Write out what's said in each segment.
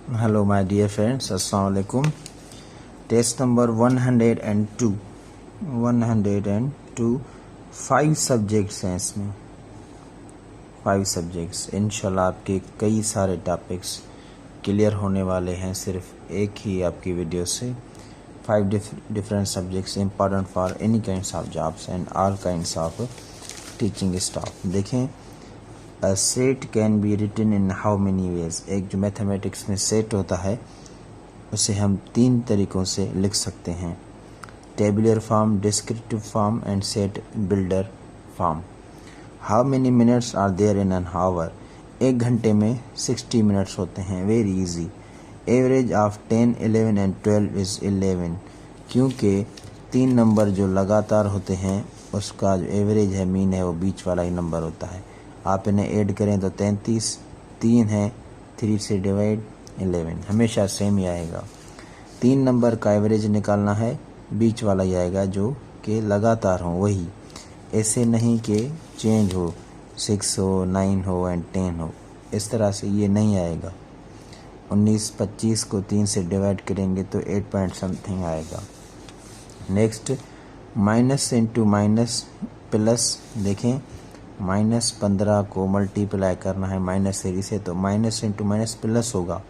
Hello my dear friends, Assalamu alaikum. Test number 102. 102 5 subjects हैं इसमें, 5 subjects. इंशाल्लाह आपके कई सारे टॉपिक्स क्लियर होने वाले हैं सिर्फ एक ही आपकी वीडियो से। 5 different subjects important for any kinds of jobs and all kinds of teaching staff। देखें, A set can be written in how many ways। एक जो मैथमेटिक्स में सेट होता है उसे हम 3 तरीक़ों से लिख सकते हैं, tabular form, descriptive form and set builder form. How many minutes are there in an hour. 1 घंटे में 60 मिनट्स होते हैं, very easy. Average of 10, 11 and 12 is 11, क्योंकि 3 नंबर जो लगातार होते हैं उसका जो एवरेज है, मीन है, वो बीच वाला ही नंबर होता है। आप इन्हें ऐड करें तो 33, 3 है, 3 से डिवाइड 11, हमेशा सेम ही आएगा। 3 नंबर का एवरेज निकालना है, बीच वाला ही आएगा जो कि लगातार हो, वही, ऐसे नहीं कि चेंज हो, 6 हो, 9 हो एंड 10 हो, इस तरह से ये नहीं आएगा। 19, 25 को 3 से डिवाइड करेंगे तो 8 पॉइंट समथिंग आएगा। Next, minus into minus plus. देखें, -15 को मल्टीप्लाई करना है -3 से, तो माइनस इंटू माइनस प्लस होगा,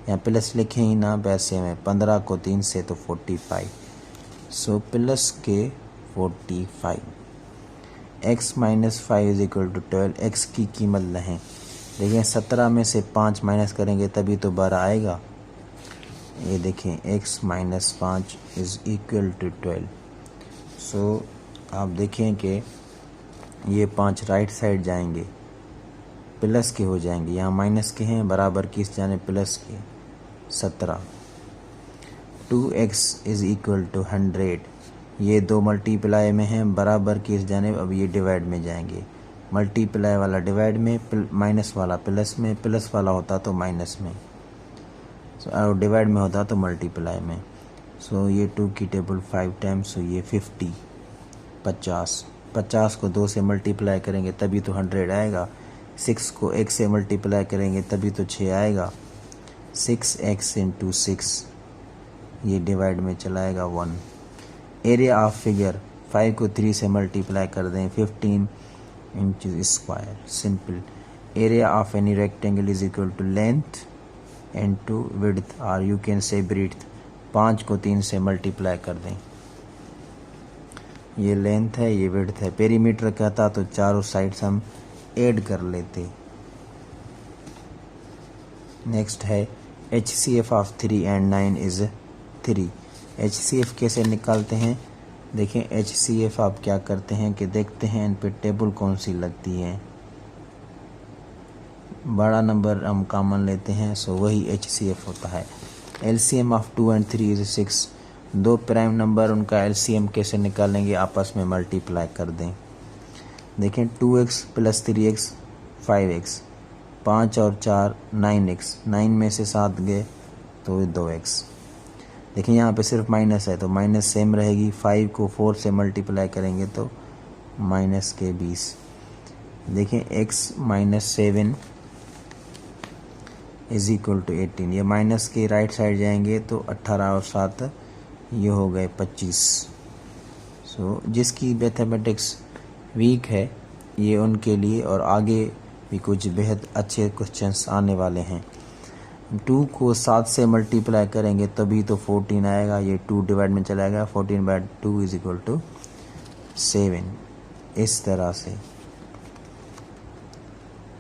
यहाँ प्लस लिखें ही ना वैसे में। 15 को 3 से तो 45, सो प्लस के 45। x - 5 is equal to 12। x की कीमत लें, देखिए 17 में से 5 माइनस करेंगे तभी तो 12 आएगा। ये देखें, x - 5 इज इक्वल टू 12। सो आप देखें कि ये 5 राइट साइड जाएंगे, प्लस के हो जाएंगे, यहाँ माइनस के हैं, बराबर किस जाने प्लस के, 17। 2x इज़ इक्वल टू 100, ये 2 मल्टीप्लाई में हैं, बराबर किस जाने, अब ये डिवाइड में जाएंगे। मल्टीप्लाई वाला डिवाइड में, माइनस वाला प्लस में, प्लस वाला होता तो माइनस में, और डिवाइड में होता तो मल्टीप्लाई में। सो ये 2 की टेबल 5 टाइम्स, सो ये 50, 50। 50 को 2 से मल्टीप्लाई करेंगे तभी तो 100 आएगा। 6 को 1 से मल्टीप्लाई करेंगे तभी तो 6 आएगा। 6x इंटू 6, ये डिवाइड में चलाएगा 1। एरिया ऑफ फिगर, 5 को 3 से मल्टीप्लाई कर दें, 15 inches square, simple. Area of any rectangle is equal to length into width, और यू कैन से ब्रीथ। 5 को 3 से मल्टीप्लाई कर दें, ये लेंथ है, ये विड्थ है। पेरीमीटर कहता तो चारों साइड्स हम ऐड कर लेते। नेक्स्ट है HCF of 3 and 9 is 3। HCF कैसे निकालते हैं, देखें, HCF आप क्या करते हैं कि देखते हैं इन पे टेबल कौन सी लगती है, बड़ा नंबर हम कॉमन लेते हैं, सो वही HCF होता है। LCM of 2 and 3 is 6। 2 prime number, उनका LCM कैसे निकालेंगे, आपस में मल्टीप्लाई कर दें। देखें, 2x प्लस 3x 5x, 5 और 4 9x, 9 में से 7 गए तो 2x। देखें यहाँ पे सिर्फ माइनस है तो माइनस सेम रहेगी। 5 को 4 से मल्टीप्लाई करेंगे तो माइनस के 20। देखें, x - 7 इज इक्वल टू 18, ये माइनस के राइट साइड जाएंगे तो 18 और 7 ये हो गए 25। सो जिसकी मैथमेटिक्स वीक है ये उनके लिए, और आगे भी कुछ बेहद अच्छे क्वेश्चंस आने वाले हैं। 2 को 7 से मल्टीप्लाई करेंगे तभी तो 14 आएगा, ये 2 डिवाइड में चलाएगा, 14/2 इज इक्वल टू 7। इस तरह से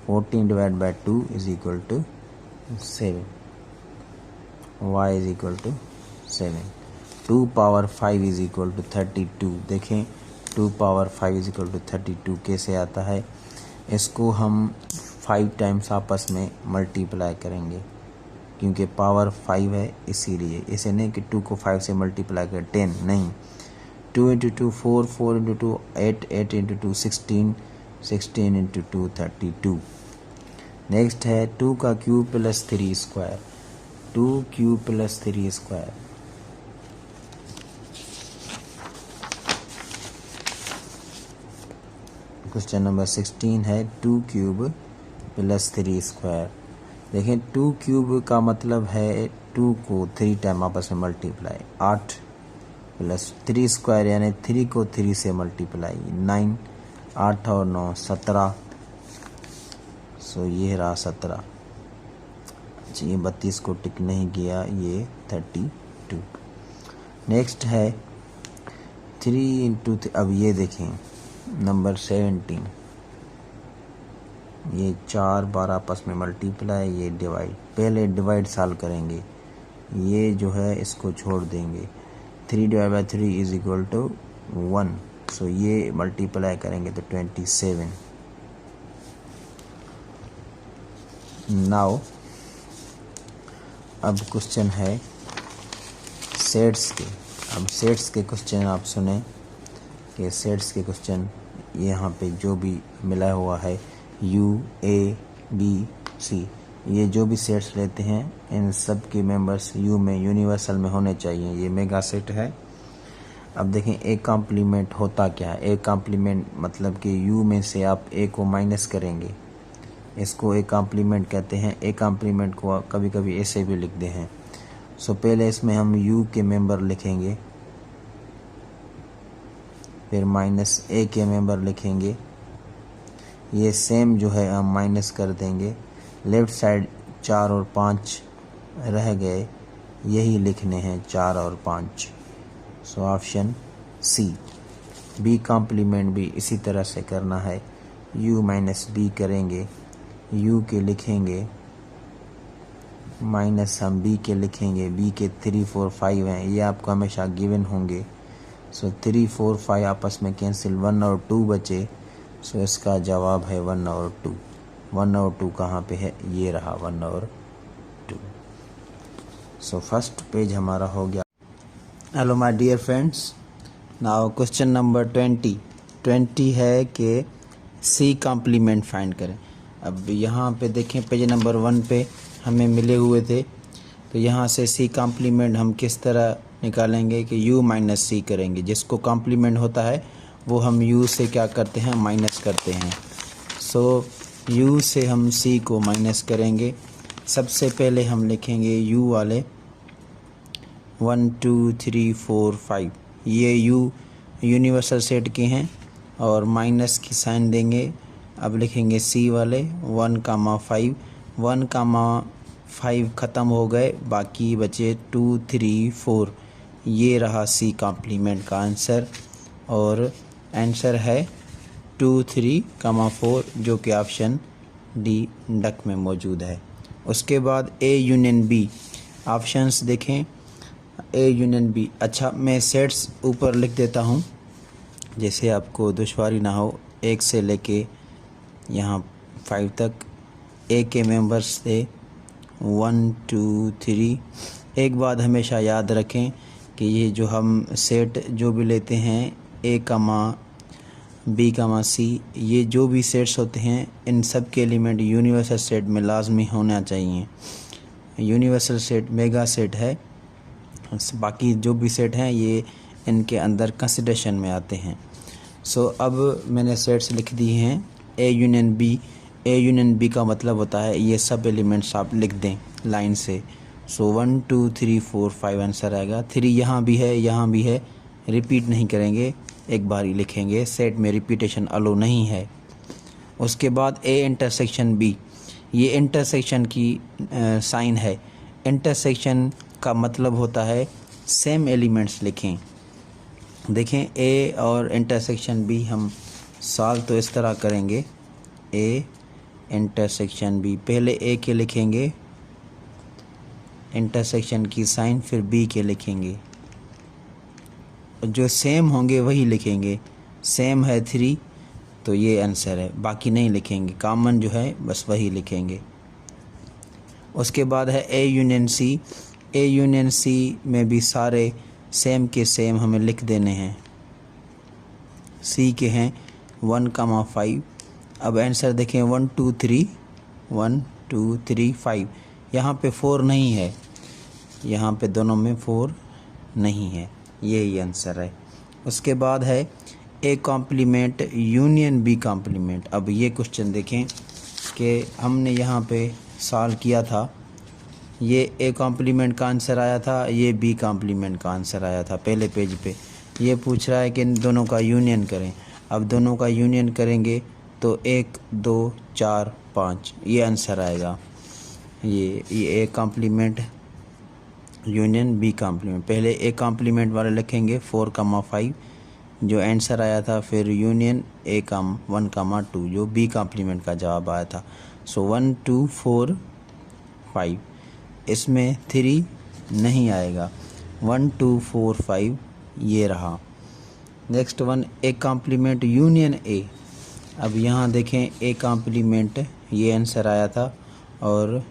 14/2 is equal to 7, y is equal to 7। 2 power 5 is equal to 32। देखें, 2 पावर 5 इज इक्वल टू 32 कैसे आता है, इसको हम 5 टाइम्स आपस में मल्टीप्लाई करेंगे, क्योंकि पावर 5 है इसीलिए। इसे नहीं कि 2 को 5 से मल्टीप्लाई कर 10, नहीं। 2 into 2 4, 4 into 2 8, 8 into 2 16, 16 into 2 32। Next है 2 का cube plus 3 square, 2 cube plus 3 square. Question number 16 है 2 क्यूब प्लस 3 स्क्वायर। देखें 2 क्यूब का मतलब है 2 को 3 टाइम आपस में मल्टीप्लाई, 8 प्लस 3 स्क्वायर यानी 3 को 3 से मल्टीप्लाई 9, 8 और 9 17। सो ये रहा 17। अच्छा ये 32 को टिक नहीं किया, ये 32। नेक्स्ट है 3 इंटू। अब ये देखें नंबर 17, ये 4 12 आपस में मल्टीप्लाई, ये डिवाइड। पहले डिवाइड सॉल्व करेंगे, ये जो है इसको छोड़ देंगे। 3 divide by 3 is equal to 1। So ये मल्टीप्लाई करेंगे तो 27। नाउ अब क्वेश्चन है सेट्स के। अब सेट्स के क्वेश्चन आप सुने कि सेट्स के क्वेश्चन यहाँ पे जो भी मिला हुआ है U A B C, ये जो भी सेट्स लेते हैं इन सब के मेंबर्स U में यूनिवर्सल में होने चाहिए। ये मेगा सेट है। अब देखें ए कॉम्प्लीमेंट होता क्या है। ए कॉम्प्लीमेंट मतलब कि U में से आप A को माइनस करेंगे, इसको ए कॉम्प्लीमेंट कहते हैं। ए कॉम्प्लीमेंट को कभी कभी ऐसे भी लिखते हैं। सो पहले इसमें हम U के मेंबर लिखेंगे, फिर माइनस A के मेंबर लिखेंगे। ये सेम जो है हम माइनस कर देंगे। लेफ़्ट साइड 4 और 5 रह गए, यही लिखने हैं 4 और 5। So option C. B complement भी इसी तरह से करना है। U माइनस बी करेंगे, U के लिखेंगे, माइनस हम B के लिखेंगे। B के 3 4 5 हैं, ये आपको हमेशा गिवन होंगे। सो 3 4 5 आपस में कैंसिल, 1 और 2 बचे। सो इसका जवाब है 1 और 2। 1 और 2 कहाँ पे है, ये रहा 1 और 2। सो फर्स्ट पेज हमारा हो गया। Hello my dear friends, now question number 20 है कि सी कॉम्प्लीमेंट फाइंड करें। अब यहाँ पे देखें पेज नंबर 1 पे हमें मिले हुए थे, तो यहाँ से सी कॉम्प्लीमेंट हम किस तरह निकालेंगे कि U माइनस सी करेंगे। जिसको कॉम्प्लीमेंट होता है वो हम U से क्या करते हैं, माइनस करते हैं। सो U से हम C को माइनस करेंगे। सबसे पहले हम लिखेंगे U वाले 1 2 3 4 5, ये U यूनिवर्सल सेट के हैं और माइनस की साइन देंगे। अब लिखेंगे C वाले 1 कामा 5, 1 कामा 5 ख़त्म हो गए, बाकी बचे 2 3 4। ये रहा C कॉम्प्लीमेंट का आंसर, और आंसर है 2 3 कामा 4 जो कि ऑप्शन डी डक में मौजूद है। उसके बाद A यूनियन B, ऑप्शंस देखें A यूनियन B। अच्छा मैं सेट्स ऊपर लिख देता हूँ जैसे आपको दुश्वारी ना हो। 1 से लेके यहाँ 5 तक A के मेंबर्स थे 1 2 3। एक बात हमेशा याद रखें कि ये जो हम सेट जो भी लेते हैं A comma B comma C, ये जो भी सेट्स होते हैं इन सब के एलिमेंट यूनिवर्सल सेट में लाजमी होना चाहिए। यूनिवर्सल सेट मेगा सेट है, बाकी जो भी सेट हैं ये इनके अंदर कंसिडरेशन में आते हैं। सो अब मैंने सेट्स लिख दी हैं A union B। A union B का मतलब होता है ये सब एलिमेंट्स आप लिख दें लाइन से। सो 1 2 3 4 5 आंसर आएगा। 3 यहाँ भी है, यहाँ भी है, रिपीट नहीं करेंगे, एक बार ही लिखेंगे। सेट में रिपीटेशन अलो नहीं है। उसके बाद A इंटरसेक्शन B, ये इंटरसेक्शन की साइन है। इंटरसेक्शन का मतलब होता है सेम एलिमेंट्स लिखें। देखें A और इंटरसेक्शन B हम सॉल्व तो इस तरह करेंगे। A इंटरसेक्शन B, पहले A के लिखेंगे इंटरसेक्शन की साइन, फिर B के लिखेंगे। जो सेम होंगे वही लिखेंगे। सेम है 3 तो ये आंसर है, बाकी नहीं लिखेंगे। कॉमन जो है बस वही लिखेंगे। उसके बाद है A union C। A union C में भी सारे सेम के सेम हमें लिख देने हैं। C के हैं 1 कामा 5। अब आंसर देखें 1 2 3 1 2 3 5। यहाँ पे 4 नहीं है, यहाँ पे दोनों में 4 नहीं है, यही आंसर है। उसके बाद है A complement union B complement. अब ये क्वेश्चन देखें कि हमने यहाँ पे सॉल्व किया था, ये ए कॉम्प्लीमेंट का आंसर आया था, ये बी कॉम्प्लीमेंट का आंसर आया था पहले पेज पे। ये पूछ रहा है कि इन दोनों का यूनियन करें। अब दोनों का यूनियन करेंगे तो 1 2 4 5 ये आंसर आएगा। ये A complement union B complement. पहले ए कॉम्प्लीमेंट वाले लिखेंगे 4,5 जो आंसर आया था, फिर यूनियन 1,2 जो बी कॉम्प्लीमेंट का जवाब आया था। सो 1 2 4 5, इसमें 3 नहीं आएगा। 1 2 4 5 ये रहा। Next one A complement union A. अब यहाँ देखें ए कॉम्प्लीमेंट ये आंसर आया था और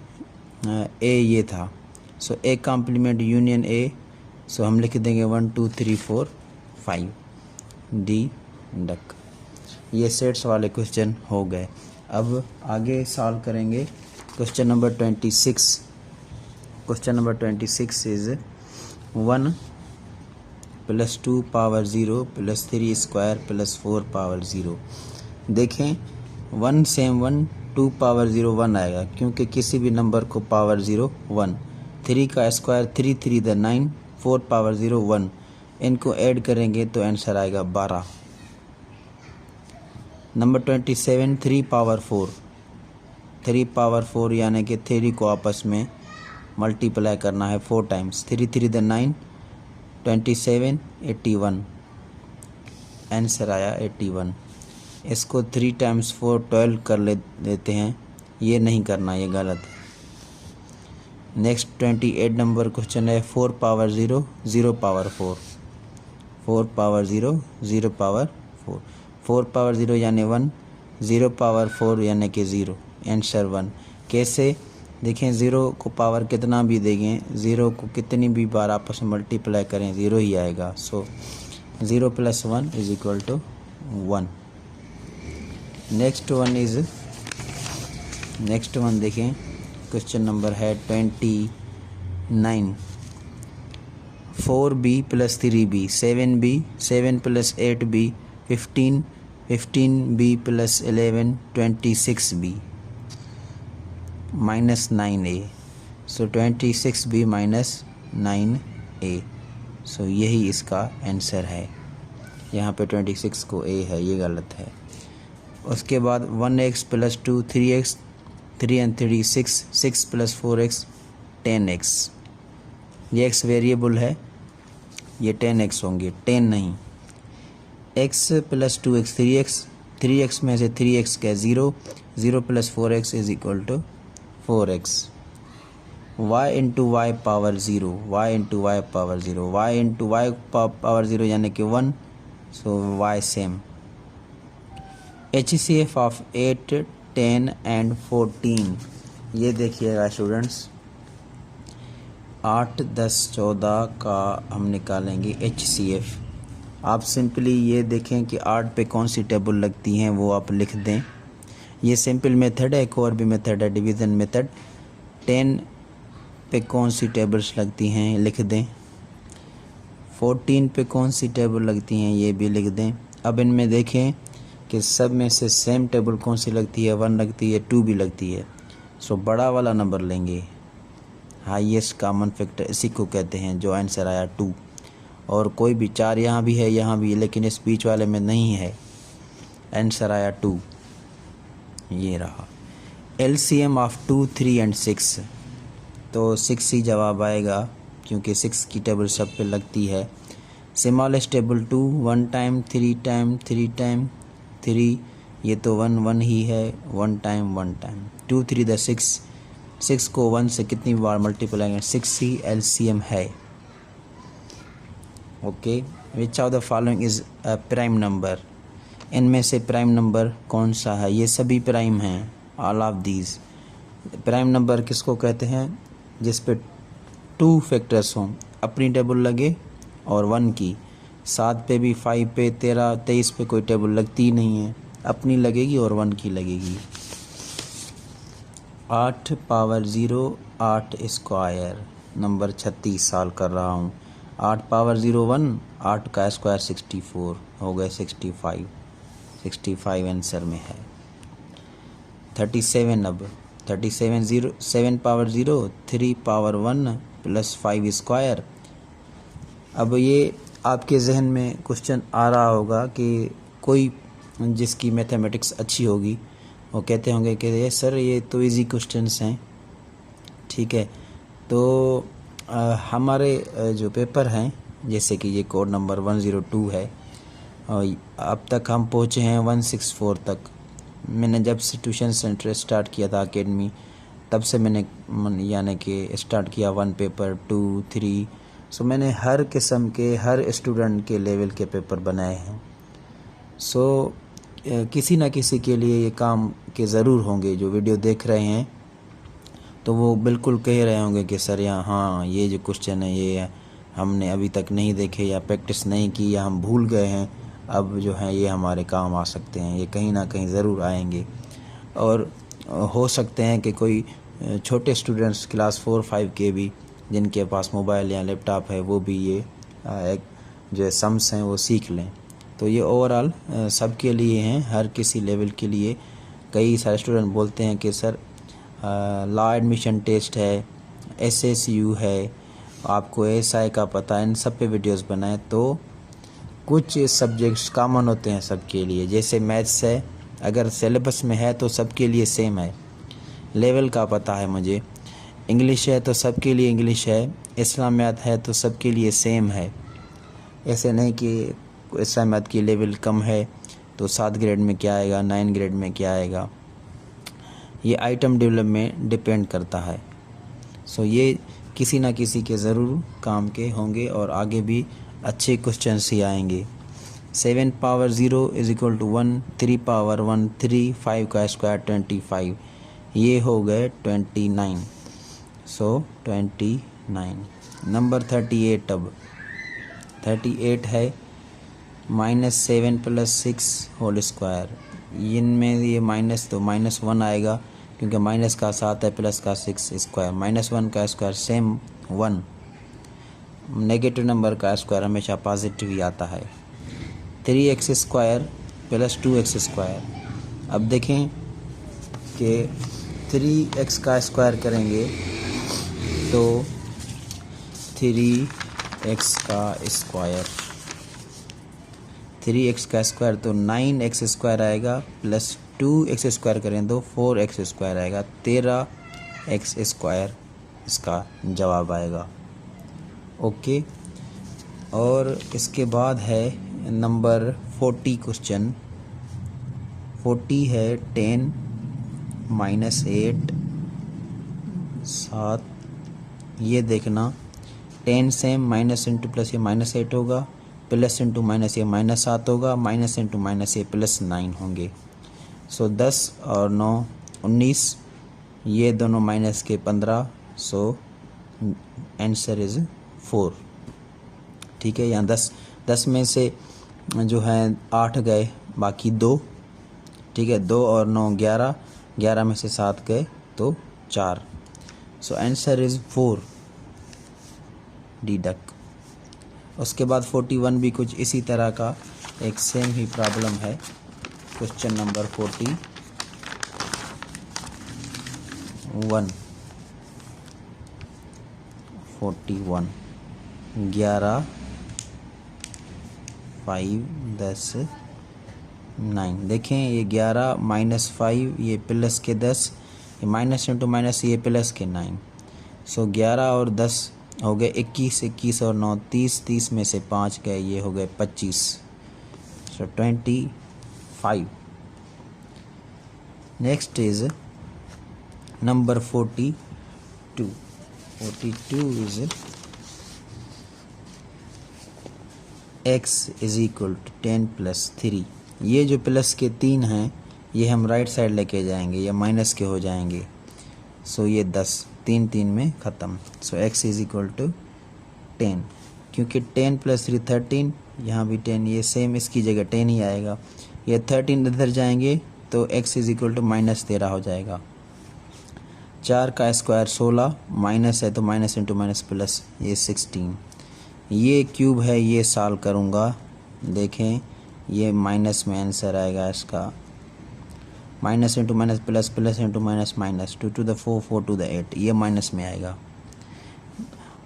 ए ये था। सो ए कॉम्प्लीमेंट यूनियन ए, सो हम लिख देंगे 1 2 3 4 5 डी डक। ये सेट्स वाले क्वेश्चन हो गए। अब आगे सॉल्व करेंगे question number 26। Question number 26 is 1 + 2 power 0 + 3 square + 4 power 0। देखें 1 सेम 1, 2 पावर 0 1 आएगा क्योंकि किसी भी नंबर को पावर 0 1। 3 का स्क्वायर 3 3 द 9, 4 पावर 0 1। इनको ऐड करेंगे तो आंसर आएगा 12। Number 27 3 power 4। 3 पावर 4 यानी कि 3 को आपस में मल्टीप्लाई करना है 4 टाइम्स। 3 3 द 9, 27 81। आंसर आया 81। इसको 3 टाइम्स 4 12 कर लेते हैं, ये नहीं करना, ये गलत है। नेक्स्ट 28 नंबर क्वेश्चन है 4 power 0 0 power 4। 4 power 0 0 power 4। 4 power 0 यानी 1, 0 पावर 4 यानी कि 0। आंसर 1। कैसे देखें, 0 को पावर कितना भी देंगे, 0 को कितनी भी बार आपस में मल्टीप्लाई करें 0 ही आएगा। सो 0 + 1 = 1। नेक्स्ट वन देखें, क्वेश्चन नंबर है 29। 4b + 3b 7b, 7 + 8b 15, 15b + 11 26b -9a। सो 26b - 9a। सो यही इसका आंसर है। यहाँ पे 26 को a है, ये गलत है। उसके बाद 1x + 2 3x, 3 and 3 6, 6 + 4x 10x। ये x वेरिएबल है, ये 10x होंगे, 10 नहीं। x + 2x 3x, 3x में से 3x का 0, 0 + 4x = 4x। y × y power 0, y × y power 0, y × y power 0 यानी कि 1। सो y same. HCF of 8 10 and 14। ये देखिएगा स्टूडेंट्स, 8 10 14 का हम निकालेंगे HCF। आप सिंपली ये देखें कि 8 पे कौन सी टेबल लगती हैं वो आप लिख दें। ये सिंपल मेथड है। एक और भी मेथड है, डिवीज़न मेथड। 10 पे कौन सी टेबल्स लगती हैं लिख दें। 14 पे कौन सी टेबल लगती हैं ये भी लिख दें। अब इनमें देखें कि सब में से सेम टेबल कौन सी लगती है, 1 लगती है, 2 भी लगती है। सो बड़ा वाला नंबर लेंगे, हाईएस्ट कॉमन फैक्टर, इसी को कहते हैं, जो आंसर आया 2। और कोई भी 4 यहाँ भी है, यहाँ भी, लेकिन इस बीच वाले में नहीं है। आंसर आया 2, ये रहा। LCM ऑफ 2 3 and 6, तो 6 ही जवाब आएगा क्योंकि 6 की टेबल सब पे लगती है। Smallest table 2, 1 time 3 time 3 time 3, ये तो 1 1 ही है, 1 टाइम 1 टाइम। 2 3 द 6, 6 को 1 से कितनी बार मल्टीप्लाई करें, 6 ही LCM है। Okay, which of the following is a prime number. इनमें से प्राइम नंबर कौन सा है, ये सभी प्राइम हैं, all of these. Prime number किसको कहते हैं, जिस पे 2 फैक्टर्स हों, अपनी टेबल लगे और 1 की। 7 पे भी, 5 पे, 13 23 पे कोई टेबल लगती ही नहीं है, अपनी लगेगी और 1 की लगेगी। 8 पावर 0 8 स्क्वायर, नंबर 36 सॉल्व कर रहा हूँ। 8 पावर 0 1, 8 का स्क्वायर 64 हो गए 65 आंसर में है। 37 अब 7 पावर 0 3 पावर 1 प्लस 5 स्क्वायर। अब ये आपके जहन में क्वेश्चन आ रहा होगा कि कोई जिसकी मैथमेटिक्स अच्छी होगी वो कहते होंगे कि ये सर ये तो इजी क्वेश्चंस हैं, ठीक है। तो हमारे जो पेपर हैं, जैसे कि ये कोड नंबर 102 है और अब तक हम पहुँचे हैं 164 तक। मैंने जब से ट्यूशन सेंटर स्टार्ट किया था एकेडमी, तब से मैंने यानी कि स्टार्ट किया 1 पेपर 2 3। सो मैंने हर किस्म के हर स्टूडेंट के लेवल के पेपर बनाए हैं। सो किसी ना किसी के लिए ये काम के ज़रूर होंगे। जो वीडियो देख रहे हैं तो वो बिल्कुल कह रहे होंगे कि सर यहाँ हाँ ये जो क्वेश्चन है ये हमने अभी तक नहीं देखे या प्रैक्टिस नहीं की या हम भूल गए हैं, अब जो है ये हमारे काम आ सकते हैं, ये कहीं ना कहीं ज़रूर आएंगे। और हो सकते हैं कि कोई छोटे स्टूडेंट्स क्लास 4-5 के भी जिनके पास मोबाइल या लैपटॉप है वो भी ये एक जो सम्स हैं वो सीख लें। तो ये ओवरऑल सब के लिए हैं, हर किसी लेवल के लिए। कई सारे स्टूडेंट बोलते हैं कि सर लॉ एडमिशन टेस्ट है, SSU है, आपको SI का पता है, इन सब पे वीडियोस बनाएं। तो कुछ सब्जेक्ट्स कॉमन होते हैं सबके लिए, जैसे मैथ्स है, अगर सिलेबस में है तो सबके लिए सेम है, लेवल का पता है मुझे। इंग्लिश है तो सबके लिए इंग्लिश है, इस्लामियात है तो सबके लिए सेम है। ऐसे नहीं कि इस्लामियात की लेवल कम है तो 7 ग्रेड में क्या आएगा, 9 ग्रेड में क्या आएगा, ये आइटम डेवलप में डिपेंड करता है। सो ये किसी ना किसी के ज़रूर काम के होंगे और आगे भी अच्छे क्वेश्चंस ही आएंगे। 7 power 0 is equal to 1, 3 power 1 3, 5 का स्क्वायर 25, ये हो गए 29। सो 29। नंबर 38। अब 38 है -7 + 6 होल स्क्वायर। इनमें ये माइनस तो -1 आएगा क्योंकि माइनस का 7 है, प्लस का 6 स्क्वायर। -1 का स्क्वायर सेम 1। नेगेटिव नंबर का स्क्वायर हमेशा पॉजिटिव ही आता है। 3x square plus 2x square. अब देखें कि 3x का स्क्वायर करेंगे तो 3x का स्क्वायर, 3x का स्क्वायर तो 9x स्क्वायर आएगा, प्लस 2x स्क्वायर करें तो 4x स्क्वायर आएगा, 13x स्क्वायर इसका जवाब आएगा। ओके। और इसके बाद है नंबर 40 क्वेश्चन। 40 है 10 - 8 7। ये देखना 10 सेम, माइनस इंटू प्लस ये -8 होगा, प्लस इंटू माइनस ये -7 होगा, माइनस इंटू माइनस ये +9 होंगे। सो 10 और 9 19, ये दोनों माइनस के 15। So answer is 4। ठीक है। यहाँ 10 में से जो है 8 गए, बाकी 2। ठीक है। 2 और 9 11, 11 में से 7 गए तो 4। So answer is 4 deduct. उसके बाद 41 भी कुछ इसी तरह का एक सेम ही प्रॉब्लम है। Question number 41 11 5 10 9। देखें ये 11 -5 ये प्लस के 10, ये माइनस इंटू माइनस ये प्लस के 9। सो 11 और 10 हो गए 21, 21 और 9 30, 30 में से 5 गए, ये हो गए 25। So 25। Next is number 42। 42 is x is equal to 10 + 3। ये जो प्लस के 3 हैं ये हम राइट साइड लेके जाएंगे, ये माइनस के हो जाएंगे। सो ये 10, 3 3 में ख़त्म। सो x इज इक्वल टू 10, क्योंकि 10 + 3 13, यहाँ भी 10, ये सेम इसकी जगह 10 ही आएगा। ये 13 इधर जाएंगे तो x इज इक्वल टू -13 हो जाएगा। 4 का स्क्वायर 16, माइनस है तो माइनस इंटू माइनस प्लस, ये 16। ये क्यूब है, ये सॉल्व करूँगा। देखें ये माइनस में आंसर आएगा इसका। Minus into minus plus, plus into minus minus, 2 to the 4, 4 to the 8, ये माइनस में आएगा।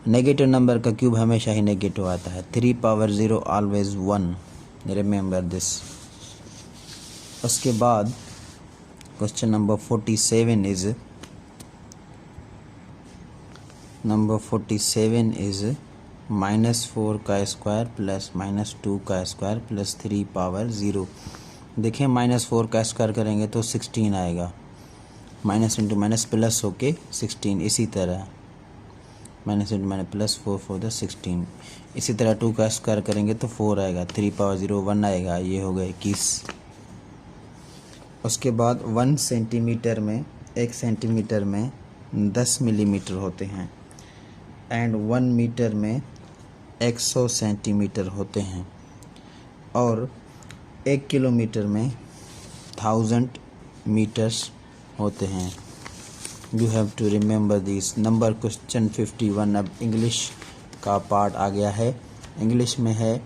नेगेटिव नंबर का क्यूब हमेशा ही नेगेटिव आता है। 3 पावर 0 ऑलवेज 1, रिमेंबर दिस। उसके बाद क्वेश्चन नंबर 47 इज -4 का स्क्वायर प्लस -2 का स्क्वायर प्लस 3 पावर 0। देखें -4 का स्क्वायर करेंगे तो 16 आएगा, माइनस इंटू माइनस प्लस होके 16। इसी तरह minus into minus plus 4 4 the 16। इसी तरह 2 का स्क्वायर करेंगे तो 4 आएगा, 3 पावर 0 1 आएगा, ये हो गए 21। उसके बाद 1 सेंटीमीटर में 1 सेंटीमीटर में 10 मिलीमीटर होते हैं एंड 1 मीटर में 100 सेंटीमीटर होते हैं और 1 किलोमीटर में 1000 मीटर्स होते हैं। You have to remember this number. Question 51 अब इंग्लिश का पार्ट आ गया है। इंग्लिश में है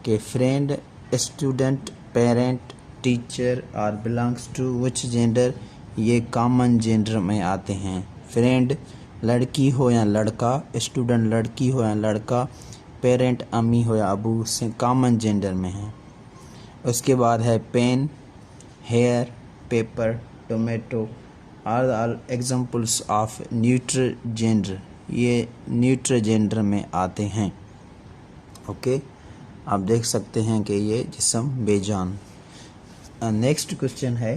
कि friend, student, parent, teacher are belongs to which gender, ये कॉमन जेंडर में आते हैं। फ्रेंड लड़की हो या लड़का, स्टूडेंट लड़की हो या लड़का, पेरेंट अम्मी हो या अबू, से कॉमन जेंडर में है। उसके बाद है pen, hair, paper, tomato are all examples of neutral gender, ये न्यूट्रल जेंडर में आते हैं। ओके, आप देख सकते हैं कि ये जिस्म बेजान। नेक्स्ट क्वेश्चन है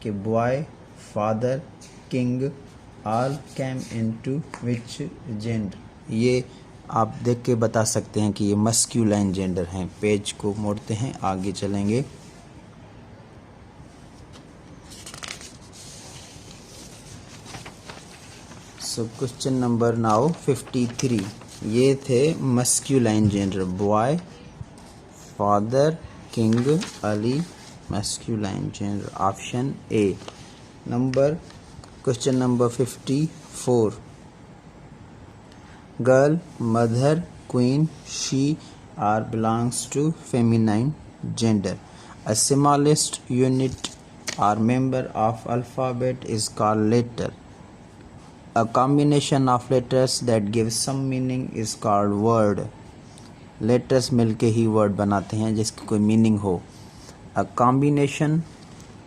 कि boy, father, king all came into which gender, ये आप देख के बता सकते हैं कि ये मस्क्यूलाइन जेंडर हैं। पेज को मोड़ते हैं, आगे चलेंगे। सो क्वेश्चन नंबर नाउ 53, ये थे masculine gender, boy, father, king, all, masculine gender, option A. Question number 54, girl, mother, queen, she are belongs to feminine gender. A smallest unit or member of alphabet is called letter. A combination of letters that gives some meaning is called word. Letters मिलके ही word बनाते हैं जिसकी कोई meaning हो। A combination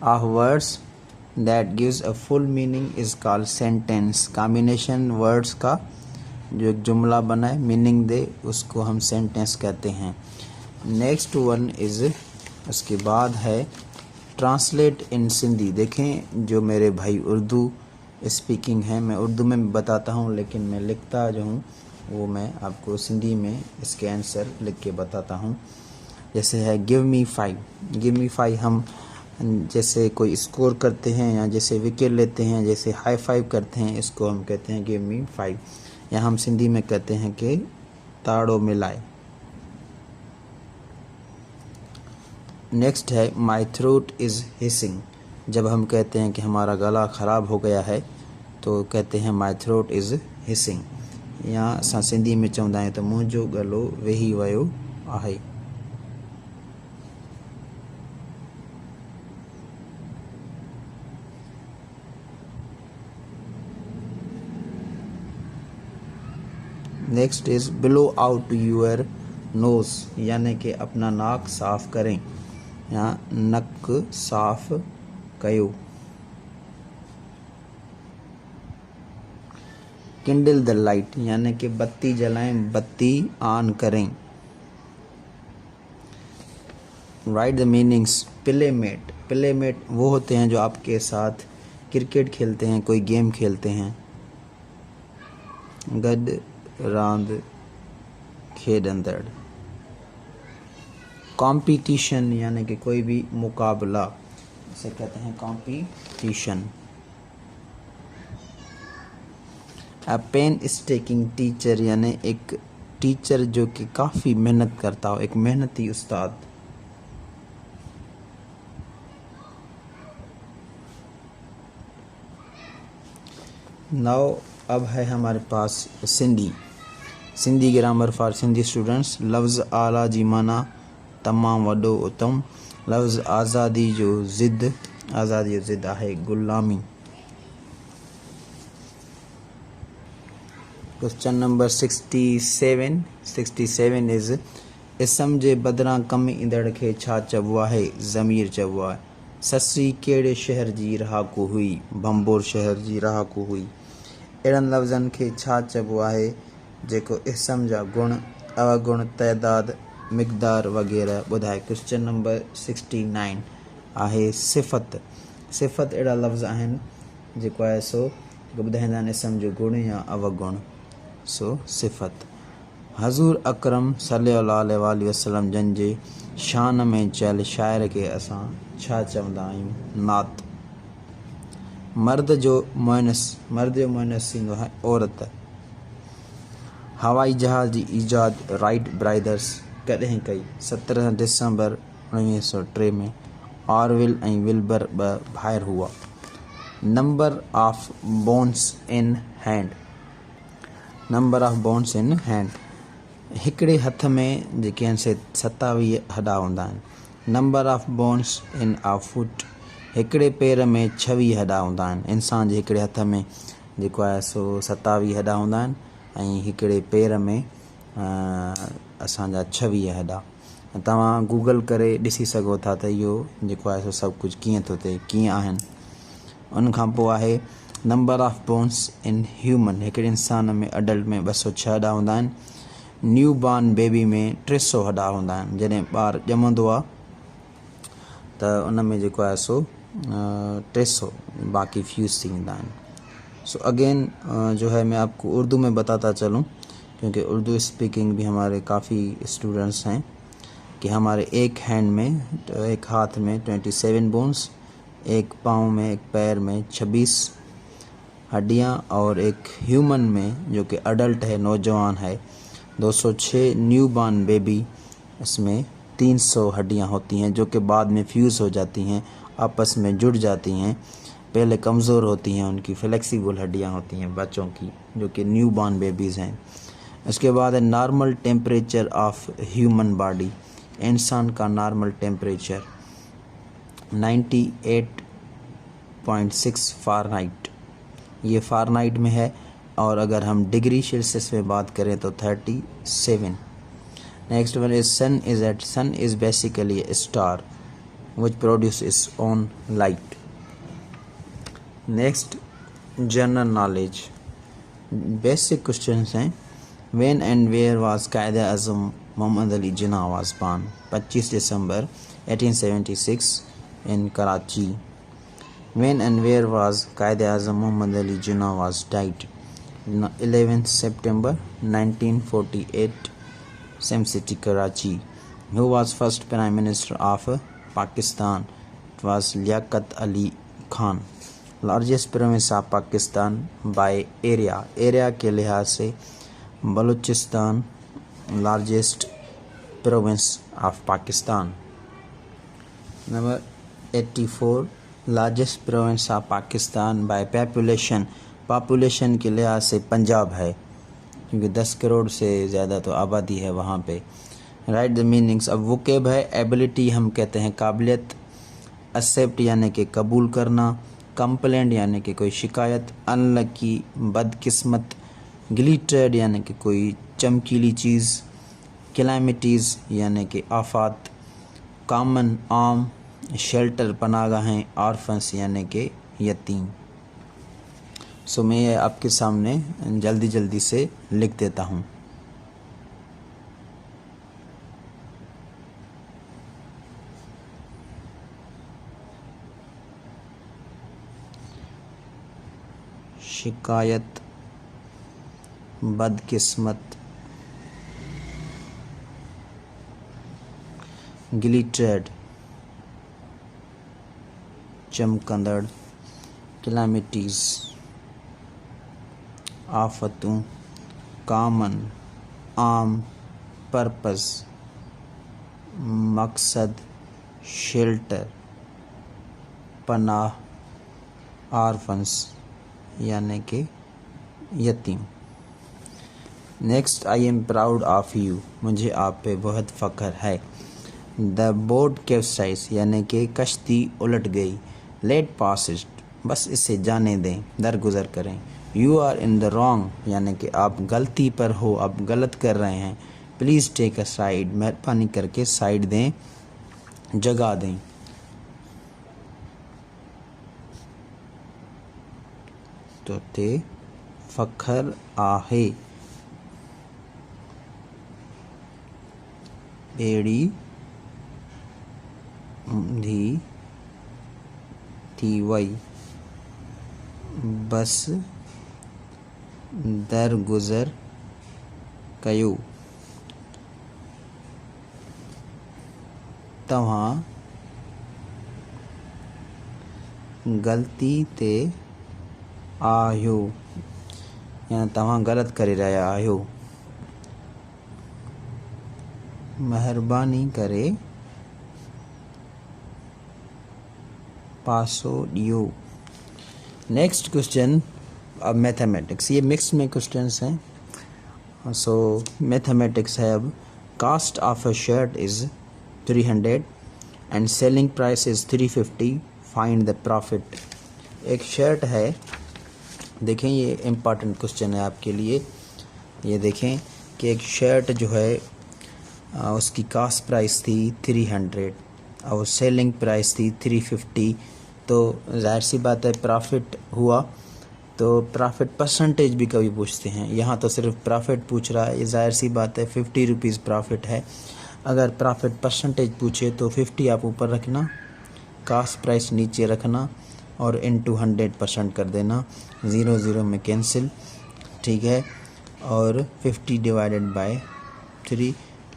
of words that gives a full meaning is called sentence. Combination words का जो एक जुमला बनाए, meaning दे, उसको हम sentence कहते हैं। Next one is, उसके बाद है ट्रांसलेट इन सिंधी। देखें जो मेरे भाई उर्दू स्पीकिंग है, मैं उर्दू में बताता हूँ लेकिन मैं लिखता जो हूँ वो मैं आपको सिंधी में इसके आंसर लिख के बताता हूँ। जैसे है गिव मी 5, गिव मी 5 हम जैसे कोई स्कोर करते हैं या जैसे विकेट लेते हैं, जैसे हाई फाइव करते हैं, इसको हम कहते हैं गिव मी 5, या हम सिंधी में कहते हैं कि ताड़ो मिलाए। नेक्स्ट है माई थ्रोट इज़ हिसिंग, जब हम कहते हैं कि हमारा गला ख़राब हो गया है तो कहते हैं माई थ्रोट इज़ हिसिंग, या असां सिंधी में चवंदा आहियूं त मुंहिंजो गलो वेही वियो आहे। Next is blow out your nose, यानी कि अपना नाक साफ़ करें या नक साफ़ कयो। किंडल द लाइट, यानी कि बत्ती जलाएं, बत्ती ऑन करें। Right the meanings. Playmate, playmate वो होते हैं जो आपके साथ क्रिकेट खेलते हैं, कोई गेम खेलते हैं। गड रांद खेडंदड़। कंपटीशन, यानी कि कोई भी मुकाबला, इसे कहते हैं कंपटीशन। अ पेन स्टेकिंग टीचर, यानी एक टीचर जो कि काफ़ी मेहनत करता हो, एक मेहनती उस्ताद। नाउ अब है हमारे पास Sindhi, Sindhi grammar for Sindhi students. लफ्ज़ आला जी माना तमाम वॾो उत्तम। लफ्ज़ आज़ादी जो ज़िद आज़ादी ज़िद आहे ग़ुलामी। क्वेश्चन नंबर 67 इज़ इसम जे बदिरां कमु ईंदड़ खे छा चइबो आहे? ज़मीर चइबो आहे। ससी कहिड़े शहर जी रहाकू हुई? बम्बोर शहर जी रहाकू हुई। अहिड़नि लफ़्ज़नि खे छा चइबो आहे जेको इसम जा गुण, अवगुण, तइदाद, मिक़दार वग़ैरह ॿुधाए? क्वेश्चन नंबर 69 आहे सिफ़त। सिफ़त अहिड़ा लफ़्ज़ आहिनि जेको आहे सो ॿुधाईंदा आहिनि इसम जो गुण या अवगुण, सो सिफ़त। हज़ूर अकरम सल्लल्लाहु अलैहि वसल्लम जन जे शान में चयल शाइर खे असां छा चवंदा आहियूं? नात। मर्द जो मुअनस थींदो आहे औरत। हवाई जहाज़ जी ईजाद राइट ब्रदर्स कॾहिं कई? 17 दिसंबर 1903 में। ऑरविल ऐं विल्बर ॿ भाइर हुआ। Number of bones in hand. हिकिड़े हथ में जेके आहिनि से 27 हॾा हूंदा आहिनि। Number of bones in a foot. हिकिड़े पेर में 26 हॾा हूंदा आहिनि। इंसान जे हिकिड़े हथ में जेको आहे सो 27 हॾा हूंदा आहिनि ऐं हिकिड़े पेर में असांजा 26 हॾा। तव्हां गूगल करे ॾिसी सघो था त इहो जेको आहे सो सभु कुझु कीअं थो थिए, कीअं आहिनि। उनखां पोइ आहे number of bones in human. हिकिड़े इंसान में अडल्ट में 206 हॾा हूंदा आहिनि। न्यू बॉर्न बेबी में 300 हॾा हूंदा आहिनि। जॾहिं ॿारु ॼमंदो आहे त उन में जेको आहे सो 300 बाक़ी फ्यूज़ थी वेंदा आहिनि। सो अगेन जो है मैं आपको उर्दू में बताता चलूँ, क्योंकि उर्दू स्पीकिंग भी हमारे काफ़ी स्टूडेंट्स हैं, कि हमारे एक हैंड में, तो एक हाथ में 27 बोन्स, एक पाँव में, एक पैर में 26 हड्डियाँ, और एक ह्यूमन में जो कि अडल्ट है, नौजवान है, 206। न्यू बॉर्न बेबी, इसमें 300 हड्डियाँ होती हैं जो कि बाद में फ्यूज़ हो जाती हैं, आपस में जुड़ जाती हैं। पहले कमज़ोर होती हैं, उनकी फ्लेक्सिबल हड्डियाँ होती हैं बच्चों की, जो कि न्यू बॉर्न बेबीज़ हैं। उसके बाद है normal temperature of human body. इंसान का नॉर्मल टेम्परेचर 98.6 फ़ारेनहाइट, ये फ़ारेनहाइट में है, और अगर हम डिग्री सेल्सियस में बात करें तो 37। Next one is sun is basically a star which produce its own light. Next general knowledge, basic questions हैं। When and where was Quaid-e Azam Mohammad Ali Jinnah was born? 25 December 1876 in Karachi. When and where was Quaid-e-Azam Muhammad Ali Jinnah was died? 11th September 1948, same city, Karachi. Who was first Prime Minister of Pakistan? It was Liaquat Ali Khan. Largest province of Pakistan by area. Area के लिहाज से Balochistan largest province of Pakistan. Number 84, largest province of Pakistan by population के लिहाज से पंजाब है, क्योंकि 10 करोड़ से ज़्यादा तो आबादी है वहाँ पे। Right the meanings. अब वोकेब है एबिलिटी, हम कहते हैं काबिलियत। एक्सेप्ट यानी कि कबूल करना। कंप्लेंट यानी कि कोई शिकायत। अनलकी बदकिस्मत। ग्लिटर्ड यानी कि कोई चमकीली चीज़। कैलामिटीज़ यानी कि आफात। कॉमन आम। शेल्टर पनागाहें। ऑर्फन्स यानी कि यतीम। सो मैं ये आपके सामने जल्दी से लिख देता हूँ। शिकायत, बदकिस्मत, ग्लिटर्ड चमकंदड़, कैलामिटीज़ आफतों, कॉमन आम, पर्पस मकसद, शेल्टर पनाह, आर्फन्स यानी कि यतीम। Next, I am proud of you, मुझे आप पे बहुत फ़ख्र है। द बोट कैप्साइज यानी कि कश्ती उलट गई। लेट पास इट, बस इसे जाने दें, दरगुजर करें। You are in the wrong, यानी कि आप गलती पर हो, आप गलत कर रहे हैं। प्लीज़ टेक अ साइड, मेहरबानी करके साइड दें, जगह दें। तो ते फ़ख्र आहे, बेड़ी धी थी वही, बस दरगुजर कयो, तव्हां गलती ते आहियो, या तव्हां गलत करे रहिया आहियो। महिरबानी करे पासो ॾियो। नेक्स्ट क्वेश्चन, अब मैथमेटिक्स, ये मिक्स में क्वेश्चंस हैं। सो मैथमेटिक्स है अब। Cost of a shirt is 300 and selling price is 350, find the profit. एक शर्ट है, देखें ये इम्पॉर्टेंट क्वेश्चन है आपके लिए। ये देखें कि एक शर्ट जो है उसकी कास्ट प्राइस थी 300 और सेलिंग प्राइस थी 350, तो जाहिर सी बात है प्रॉफिट हुआ। तो प्रॉफिट परसेंटेज भी कभी पूछते हैं, यहाँ तो सिर्फ प्रॉफिट पूछ रहा है, ये जाहिर सी बात है 50 रुपीज़ प्रॉफिट है। अगर प्रॉफिट परसेंटेज पूछे तो 50 आप ऊपर रखना, कास्ट प्राइस नीचे रखना और इनटू 100% कर देना, 0 0 में कैंसिल, ठीक है। और 50 डिवाइडेड बाय 3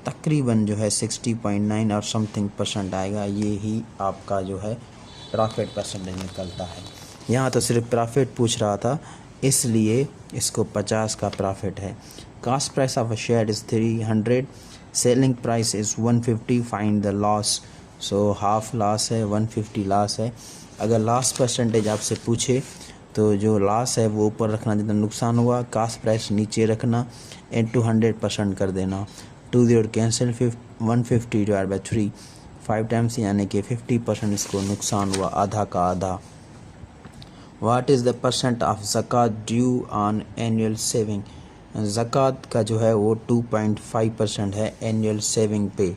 तकरीबन जो है 60.9 और समथिंग % आएगा। ये ही आपका जो है प्रॉफिट परसेंटेज निकलता है। यहाँ तो सिर्फ प्रॉफिट पूछ रहा था, इसलिए इसको 50 का प्रॉफिट है। Cost price of a share is 300, selling price is 150, find the loss. So half loss है, 150 लॉस है। अगर लॉस परसेंटेज आपसे पूछे तो जो लॉस है वो ऊपर रखना, जितना नुकसान हुआ, कास्ट प्राइस नीचे रखना, इनटू 100% कर देना, 2 0 कैंसिल, 150 डिवाइड बाई 3 5 टाइम्स, यानी कि 50% इसको नुकसान हुआ, आधा का आधा। What is the percent of zakat due on annual saving. ज़कात का जो है वो 2.5% है एनुअल सेविंग पे।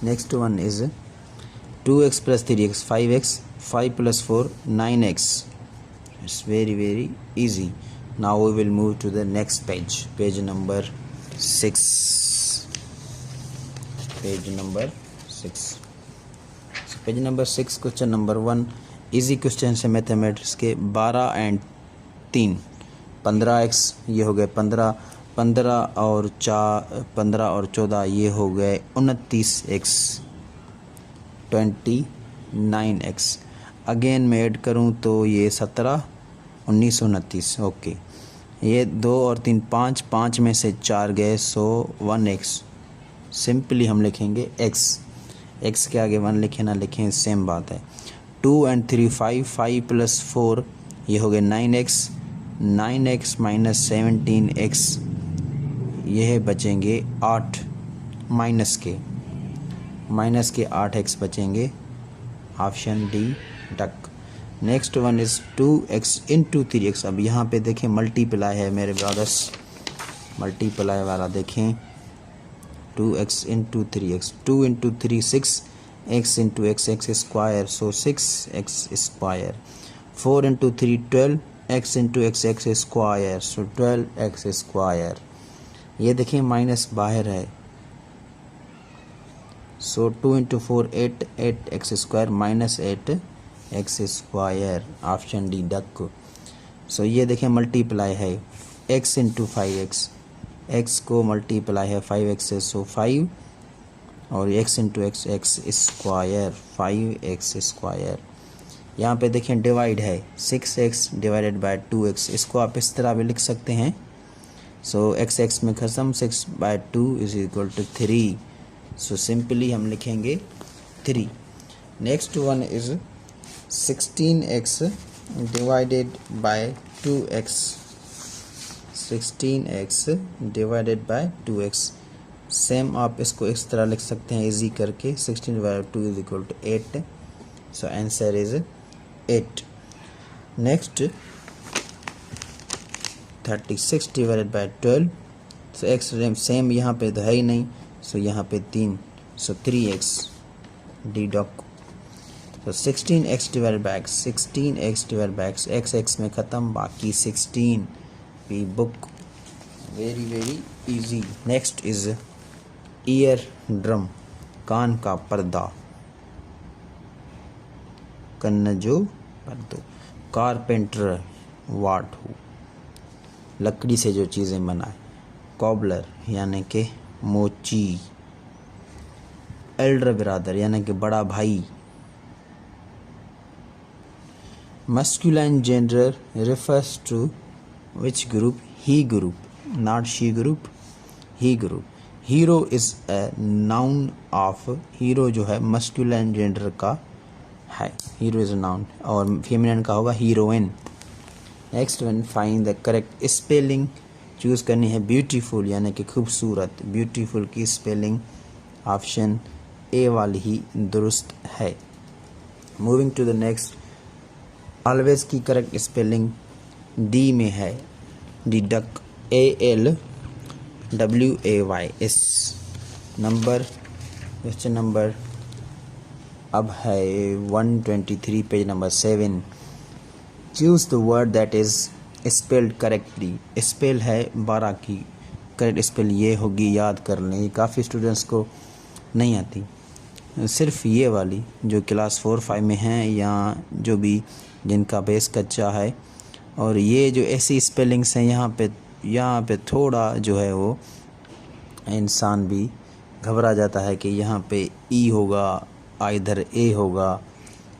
Next one is 2x plus 3x 5x, 5 plus 4 9x. It's very easy. Now we will move to the next page, page number 6. Page number 6. So page number 6, question number 1, easy question है mathematics के। 12 and 3 15x, ये हो गए 15, 15 और 14 ये हो गए 29x, 29x। Again मैं ऐड करूँ तो ये 17 19 29, ओके। ये 2 और 3 5, 5 में से 4 गए, सो 1x। सिंपली हम लिखेंगे x के आगे 1 लिखें ना लिखें सेम बात है। 2 and 3 5, 5 plus 4 ये हो गए 9x, 9x minus 17x, ये बचेंगे 8, माइनस के 8x बचेंगे, option D duck. Next one is 2x into 3x। अब यहाँ पे देखें मल्टीप्लाई है मेरे ब्रदर्स, मल्टीप्लाई वाला देखें, 2x into 3x, 2 into 3 6, x into x square, so 6x square. 4 into 3 12, x into x square, so 12x square. ये देखें माइनस बाहर है, so 2 into 4 8, 8x square minus 8x square, option D डक। So ये देखें multiply है, x into 5x, x को multiply है 5x से, सो 5 और x into x square, 5x square. यहाँ पे देखें डिवाइड है, 6x डिवाइडेड बाय 2x, इसको आप इस तरह भी लिख सकते हैं। सो x में खत्म, 6 by 2 is equal to 3। So simply हम लिखेंगे 3। Next one is 16x divided by 2x, 16x divided by 2x। Same आप इसको इस तरह लिख सकते हैं इजी करके, 16 divided 2 is equal to 8, So answer is 8. Next, 36 divided by 12. So x same यहाँ पे तो है ही नहीं, so यहाँ पे 3, so 3x deduct. So 16x divided by x, 16x divided by x, x में ख़त्म, बाकी 16 we book. Very very easy. Next is ear drum, कान का पर्दा, कन्नजो पर्दो. कारपेंटर, वाट हो, लकड़ी से जो चीज़ें बनाए. कॉबलर यानी कि मोची. एल्डर ब्रदर यानी कि बड़ा भाई. Masculine gender refers to which group? He group, not she group. He group. Hero is a noun of, hero जो है मस्कुलाइन जेंडर का है. हीरो इज़ अ नाउन, और फेमिनिन का होगा heroine. Next one, find the correct spelling. Choose करनी है beautiful यानी कि खूबसूरत. ब्यूटीफुल की स्पेलिंग ऑप्शन ए वाली ही दुरुस्त है. Moving to the next, always की करेक्ट स्पेलिंग डी में है. Deduct, ALWAYS. Number, question number अब है 123, page number 7. Choose the word that is spelled correctly. Spell है 12 की, करेक्ट स्पेल ये होगी, याद कर लें. ये काफ़ी स्टूडेंट्स को नहीं आती, सिर्फ ये वाली जो क्लास 4-5 में हैं या जो भी जिनका बेस कच्चा है. और ये जो ऐसी स्पेलिंग्स हैं यहाँ पे थोड़ा जो है वो इंसान भी घबरा जाता है कि यहाँ पे ई होगा, इधर ए होगा.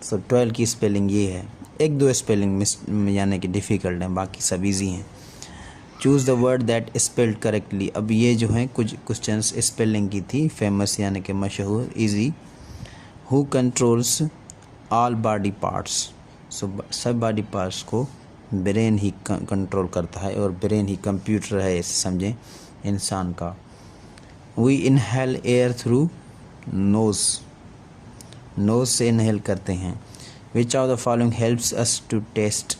सो 12 की स्पेलिंग ये है. एक दो स्पेलिंग यानी कि डिफ़िकल्ट हैं, बाकी सब इजी हैं. Choose the word that spelled correctly. अब ये जो हैं कुछ क्वेश्चंस स्पेलिंग की थी, फेमस यानी कि मशहूर, इजी. Who controls all body parts. So सब बॉडी पार्ट्स को ब्रेन ही कंट्रोल करता है, और ब्रेन ही कंप्यूटर है, ऐसे समझें इंसान का. We inhale air through nose. Nose से इनहेल करते हैं. Which of the following helps us to taste.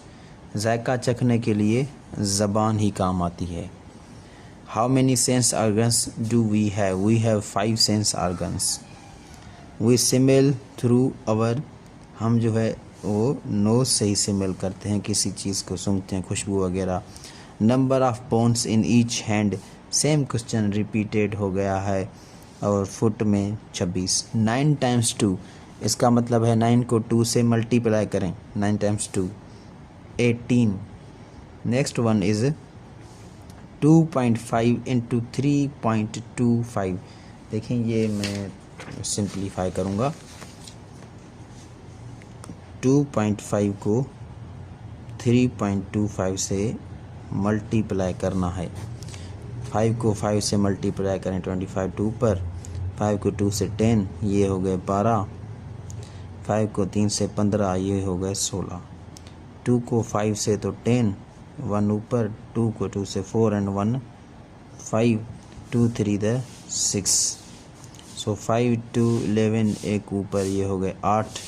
जायका चखने के लिए ज़बान ही काम आती है. How many sense organs do we have. We have 5 sense organs. We smell through our. हम जो है वो नोज़ से ही स्मेल करते हैं, किसी चीज़ को सूंघते हैं, खुशबू वगैरह. Number of bones in each hand. Same question repeated हो गया है, और फुट में 26. 9 टाइम्स 2, इसका मतलब है 9 को 2 से मल्टीप्लाई करें. 9 times 2 18. Next one is 2.5 into 3.25. देखें ये मैं सिंप्लीफाई करूँगा. 2.5 को 3.25 से मल्टीप्लाई करना है. 5 को 5 से मल्टीप्लाई करें 25 2 पर. 5 को 2 से 10, ये हो गए 12. 5 को 3 से 15, ये हो गए 16. 2 को 5 से तो 10, 1 ऊपर. 2 को 2 से 4 एंड 1 5. 2 3 द 6. सो 5 2 11, एक ऊपर, ये हो गए 8.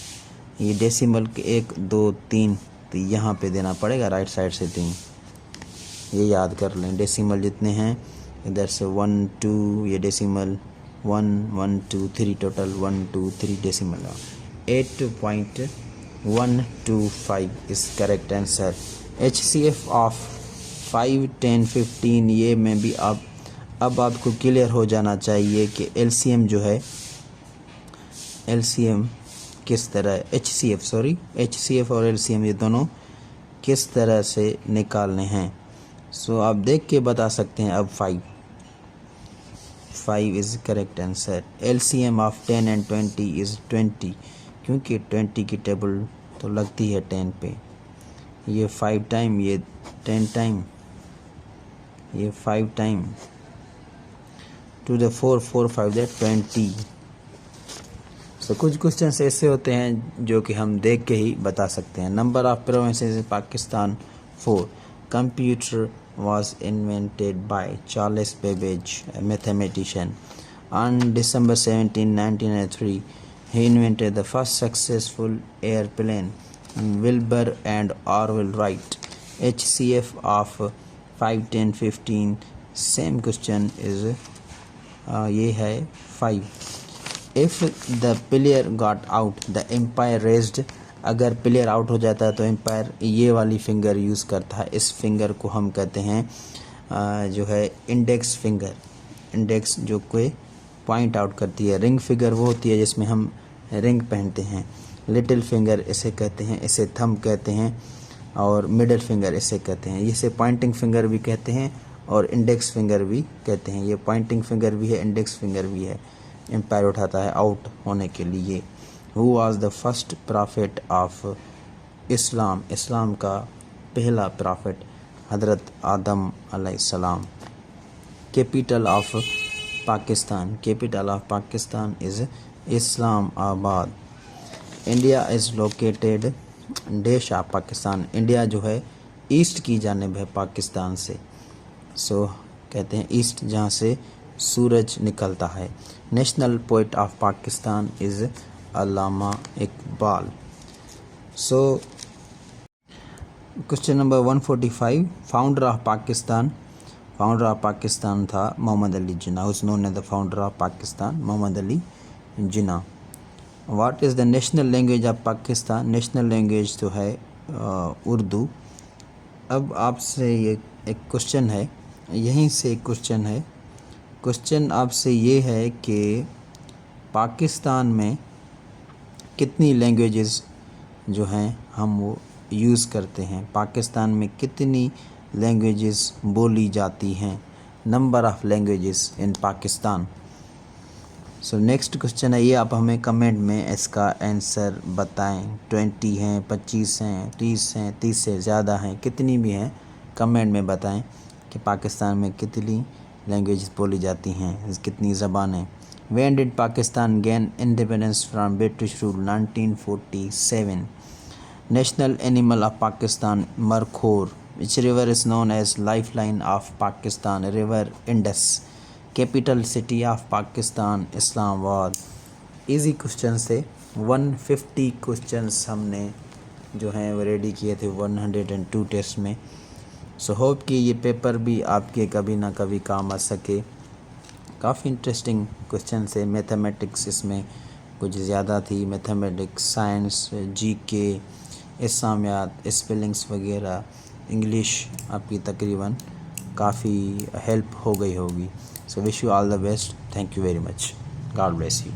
ये डेसिमल के 1 2 3, तो यहाँ पे देना पड़ेगा राइट साइड से 3. ये याद कर लें. डेसिमल जितने हैं इधर से 1 2, ये decimal 1 1 2 3, total 1 2 3 decimal. 8.125 is correct answer. HCF of 5 10 15, ये में भी अब आपको क्लियर हो जाना चाहिए कि LCM जो है, LCM किस तरह, HCF और LCM ये दोनों किस तरह से निकालने हैं. सो आप देख के बता सकते हैं. अब 5 is correct answer. LCM of 10 and 20 is 20, क्योंकि 20 की टेबल तो लगती है 10 पे. ये 5 टाइम, ये 10 टाइम, ये 5 time. To the 4 4 5 that 20. So कुछ क्वेश्चन ऐसे होते हैं जो कि हम देख के ही बता सकते हैं. Number of provinces in Pakistan 4. Computer was invented by Charles Babbage, a mathematician. On December 17, 1903, He invented the first successful airplane. Wilbur and Orville Wright. HCF of 5, 10, 15. Same question is ये है 5. If the player got out, the umpire raised. अगर player out हो जाता है तो empire ये वाली finger use करता है. इस फिंगर को हम कहते हैं जो है इंडेक्स फिंगर. इंडेक्स जो कोई पॉइंट आउट करती है. रिंग फिंगर वो होती है जिसमें हम रिंग पहनते हैं. लिटिल फिंगर इसे कहते हैं, इसे थंब कहते हैं, और मिडिल फिंगर इसे कहते हैं. इसे पॉइंटिंग फिंगर भी कहते हैं और इंडेक्स फिंगर भी कहते हैं. ये पॉइंटिंग फिंगर भी है, इंडेक्स फिंगर भी है. एम्पायर उठाता है आउट होने के लिए. Who was the first prophet of Islam? इस्लाम का पहला प्रॉफिट हज़रत आदम अलैहिस्सलाम. Capital of Pakistan. Capital of Pakistan is Islamabad. India is located देश ऑफ पाकिस्तान. इंडिया जो है ईस्ट की जानिब है पाकिस्तान से. सो कहते हैं ईस्ट जहाँ से सूरज निकलता है. National poet of Pakistan is Allama Iqbal. So question number 145. Founder of Pakistan. Founder of Pakistan था मोहम्मद अली जिन्ना. उस known as the founder of Pakistan Mohammad Ali Jinnah. What is the national language of Pakistan. National language तो है उर्दू. अब आपसे ये एक क्वेश्चन है, यहीं से एक क्वेश्चन है. क्वेश्चन आपसे ये है कि पाकिस्तान में कितनी लैंग्वेजेस जो हैं हम वो यूज़ करते हैं. पाकिस्तान में कितनी लैंग्वेजेस बोली जाती हैं. Number of languages in Pakistan. So next question है ये, आप हमें कमेंट में इसका आंसर बताएं. 20 हैं, 25 हैं, 30 हैं, 30 से ज़्यादा हैं, कितनी भी हैं कमेंट में बताएं कि पाकिस्तान में कितनी लैंग्वेजेस बोली जाती हैं, कितनी ज़बानें. When did Pakistan gain independence from British rule? 1947. National animal of Pakistan, Markhor. Which river is known as lifeline of Pakistan? River Indus. Capital city of Pakistan, Islamabad. Easy questions थे. 150 questions हमने जो हैं वो ready किए थे 102 test में. So hope कि ये पेपर भी आपके कभी ना कभी काम आ सके. काफ़ी इंटरेस्टिंग क्वेश्चन है. मैथमेटिक्स इसमें कुछ ज़्यादा थी. मैथमेटिक्स, साइंस, जीके, इस्लामियात, स्पेलिंग्स वगैरह. इंग्लिश आपकी तकरीबन काफ़ी हेल्प हो गई होगी. So wish you all the best. Thank you very much. God bless you.